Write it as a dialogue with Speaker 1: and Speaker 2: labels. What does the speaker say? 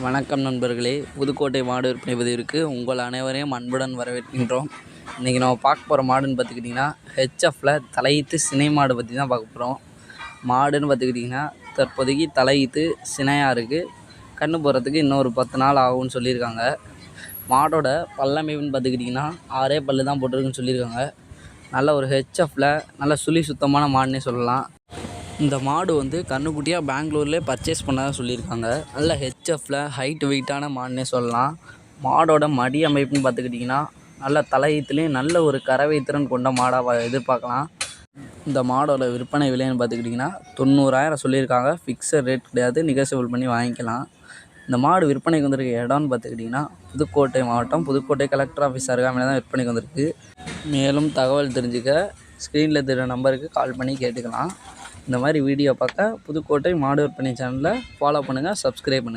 Speaker 1: வணக்கம் நண்பர்களே, புதுக்கோட்டை மாடு விற்பனை பதிவிற்கு உங்கள் அனைவரையும் அன்புடன் வரவேற்கின்றோம். இன்றைக்கி நம்ம பார்க்க போகிற மாடுன்னு பார்த்துக்கிட்டிங்கன்னா ஹெச்எஃப்பில் தலையீத்து சினை மாடு பற்றி தான் பார்க்க போகிறோம். மாடுன்னு பார்த்துக்கிட்டிங்கன்னா தற்போதைக்கு தலையீத்து சினையாக இருக்குது. கன்று போடுறதுக்கு இன்னொரு 10 நாள் ஆகும்னு சொல்லியிருக்காங்க. மாடோட பல்லமைப்புன்னு பார்த்துக்கிட்டிங்கன்னா 6 பல்லு தான் போட்டிருக்குன்னு சொல்லியிருக்காங்க. நல்ல ஒரு ஹெச்எஃப்பில் நல்ல சுழி சுத்தமான மாடுன்னே சொல்லலாம். இந்த மாடு வந்து கன்றுக்குட்டியாக பெங்களூர்லேயே பர்ச்சேஸ் பண்ணதான் சொல்லியிருக்காங்க. நல்ல ஹெச்எஃப்பில் ஹைட் வெயிட்டான மாடுன்னே சொல்லலாம். மாடோட மடி அமைப்புன்னு பார்த்துக்கிட்டிங்கன்னா நல்ல தலையீத்துலேயும் நல்ல ஒரு கறவை திறன் கொண்ட மாடாக எதிர்பார்க்கலாம். இந்த மாடோட விற்பனை விலைன்னு பார்த்துக்கிட்டிங்கன்னா 90,000 சொல்லியிருக்காங்க. ஃபிக்ஸட் ரேட் கிடையாது, நெகோசியபிள் பண்ணி வாங்கிக்கலாம். இந்த மாடு விற்பனைக்கு வந்திருக்க இடம்னு பார்த்துக்கிட்டிங்கன்னா புதுக்கோட்டை மாவட்டம், புதுக்கோட்டை கலெக்டர் ஆஃபீஸ் அருகாமையில் தான் விற்பனைக்கு வந்திருக்கு. மேலும் தகவல் தெரிஞ்சுக்க ஸ்க்ரீனில் தெரிகிற நம்பருக்கு கால் பண்ணி கேட்டுக்கலாம். இந்த மாதிரி வீடியோ பார்க்க புதுக்கோட்டை மாடு விற்பனை சேனலை ஃபாலோ பண்ணுங்கள், சப்ஸ்கிரைப் பண்ணுங்கள்.